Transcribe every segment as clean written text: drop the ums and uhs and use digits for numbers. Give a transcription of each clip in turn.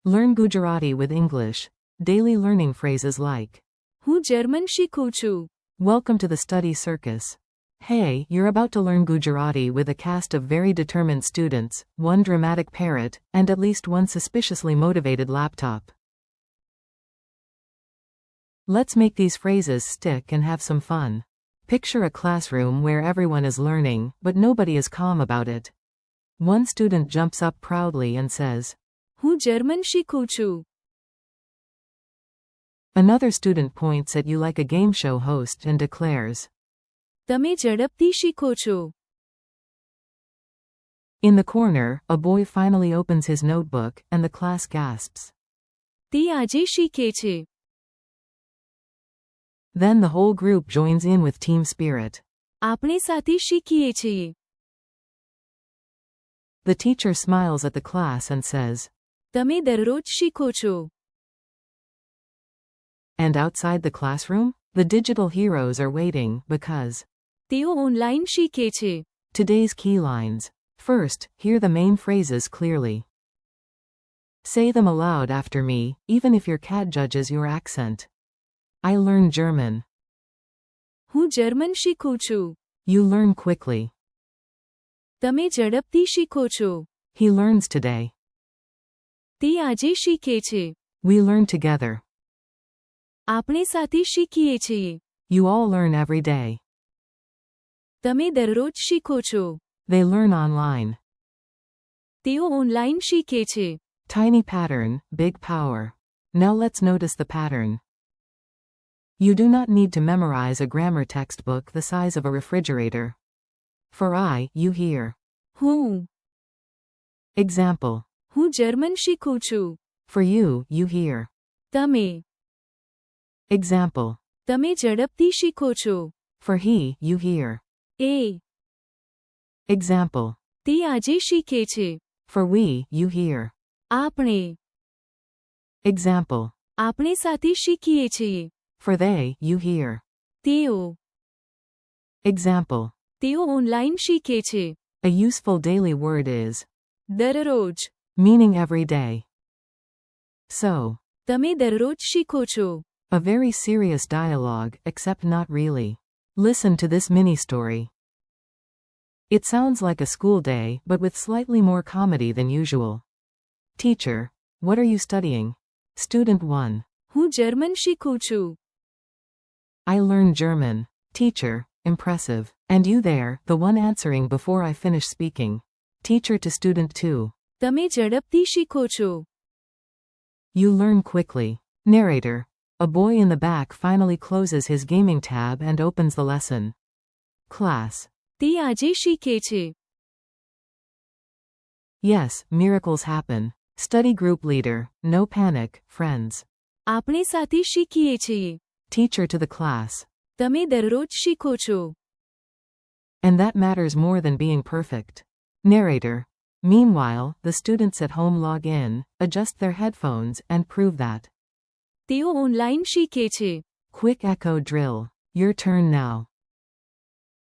Learn Gujarati with English. Daily learning phrases like હું German શીખું છું. Welcome to the study circus. Hey, you're about to learn Gujarati with a cast of very determined students, one dramatic parrot, and at least one suspiciously motivated laptop. Let's make these phrases stick and have some fun. Picture a classroom where everyone is learning, but nobody is calm about it. One student jumps up proudly and says, હું German શીખું છું. Another student points at you like a game show host and declares, તમે ઝડપથી શીખો છો. In the corner, a boy finally opens his notebook, and the class gasps. તે આજે શીખે છે. Then the whole group joins in with team spirit. આપણે સાથે શીખીએ છીએ. The teacher smiles at the class and says, તમે દરરોજ શીખો છો. And outside the classroom, the digital heroes are waiting because તેઓ ઓનલાઈન શીખે છે. today's key lines. First, hear the main phrases clearly. Say them aloud after me, even if your cat judges your accent. I learn German. હું German શીખું છું. You learn quickly. તમે ઝડપથી શીખો છો. He learns today. તે આજે શીખે છે. We learn together. આપણે સાથે શીખીએ છીએ. You all learn every day. તમે દરરોજ શીખો છો. They learn online. તેઓ ઓનલાઈન શીખે છે. Tiny pattern, big power. Now let's notice the pattern. You do not need to memorize a grammar textbook the size of a refrigerator. For you hear. હું. Example. હું German શીખું છું. For you hear. તમે. Example. તમે ઝડપથી શીખો છો. For you hear. A. Example. તે આજે શીખે છે. For you hear. આપણે. Example. આપણે સાથે શીખીએ છીએ. For you hear. તેઓ. Example. તેઓ ઓનલાઈન શીખે છે. A useful daily word is દરરોજ. meaning every day. So, તમે દરરોજ શીખો છો. a very serious dialogue, except not really. Listen to this mini story. It sounds like a school day, but with slightly more comedy than usual. Teacher, what are you studying? Student 1. હું German શીખું છું. I learn German. Teacher, impressive. And you there, the one answering before I finish speaking. Teacher to student 2. તમે ઝડપથી શીખો છો. You learn quickly. Narrator. A boy in the back finally closes his gaming tab and opens the lesson. Class. તે આજે શીખે છે. Yes, miracles happen. Study group leader. No panic, friends. આપણે સાથે શીખીએ છીએ. Teacher to the class. તમે દરરોજ શીખો છો. And that matters more than being perfect. Narrator. Meanwhile, the students at home log in, adjust their headphones, and prove that. તેઓ online શીખે છે. Quick echo drill. Your turn now.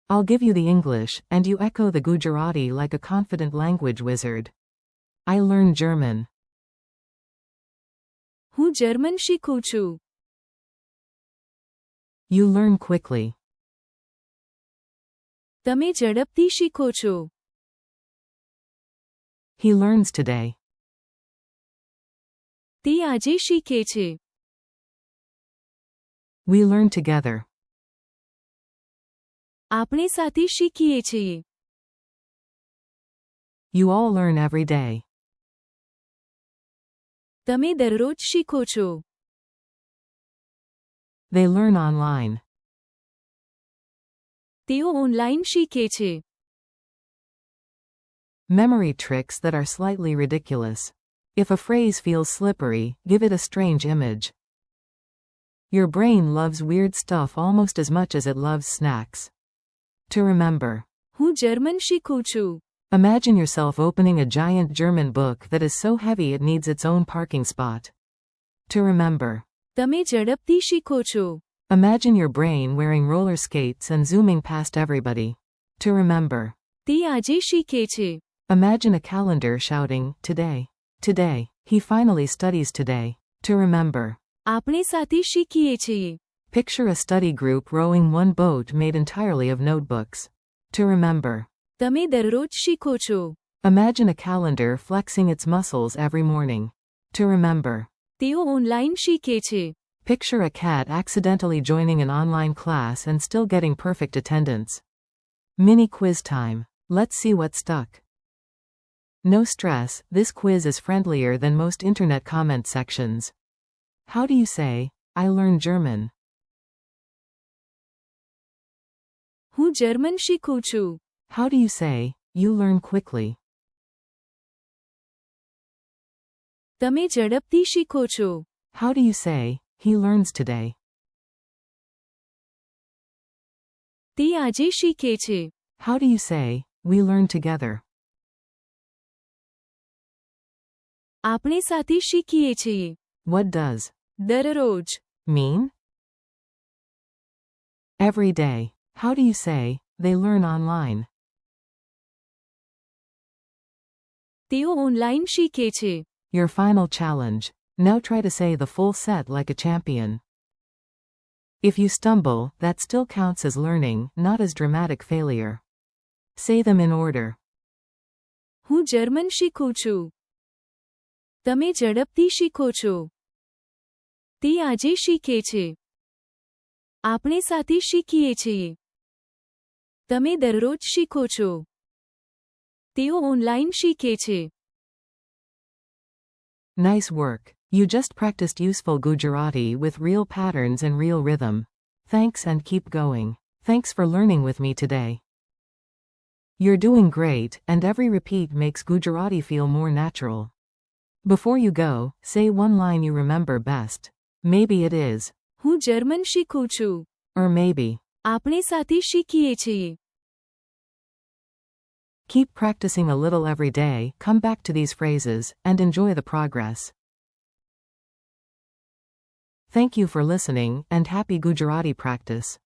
I'll give you the English, and you echo the Gujarati like a confident language wizard. I learn German. હું German શીખું છું. You learn quickly. તમે ઝડપથી શીખો છો. He learns today. તે આજે શીખે છે. We learn together. આપણે સાથે શીખીએ છીએ. You all learn every day. તમે દરરોજ શીખો છો. They learn online. તેઓ ઓનલાઈન શીખે છે. Memory tricks that are slightly ridiculous. If a phrase feels slippery, give it a strange image. Your brain loves weird stuff almost as much as it loves snacks. To remember. હું German શીખું છું. Imagine yourself opening a giant German book that is so heavy it needs its own parking spot. To remember. તમે ઝડપથી શીખો છો. Imagine your brain wearing roller skates and zooming past everybody. To remember. તે આજે શીખે છે. Imagine a calendar shouting, today, today. He finally studies today. To remember. આપણે સાથે શીખીએ છીએ. Picture a study group rowing one boat made entirely of notebooks. To remember. તમે દરરોજ શીખો છો. Imagine a calendar flexing its muscles every morning. To remember. તેઓ online શીખે છે. Picture a cat accidentally joining an online class and still getting perfect attendance. Mini quiz time. Let's see what stuck. No stress, this quiz is friendlier than most internet comment sections. How do you say, I learned German? હું German શીખું છું. How do you say, you learn quickly? તમે ઝડપથી શીખો છો. How do you say, he learns today? તે આજે શીખે છે. How do you say, we learn together? આપણે સાથે શીખીએ છીએ. What does દરરોજ. mean? Every day. How do you say, they learn online? તેઓ ઓનલાઈન શીખે છે. Your final challenge. Now try to say the full set like a champion. If you stumble, that still counts as learning, not as dramatic failure. Say them in order. હું German શીખું છું. તમે ઝડપથી શીખો છો. તે આજે શીખે છે. આપણે સાથે શીખીએ છીએ. તમે દરરોજ શીખો છો. તેઓ ઓનલાઈન શીખે છે. Nice work. You just practiced useful Gujarati with real patterns and real rhythm. Thanks and keep going. Thanks for learning with me today. You're doing great, and every repeat makes Gujarati feel more natural. Before you go, say one line you remember best. Maybe it is. હું German શીખું છું. Or maybe. આપણે સાથે શીખીએ છીએ. Keep practicing a little every day, come back to these phrases, and enjoy the progress. Thank you for listening, and happy Gujarati practice.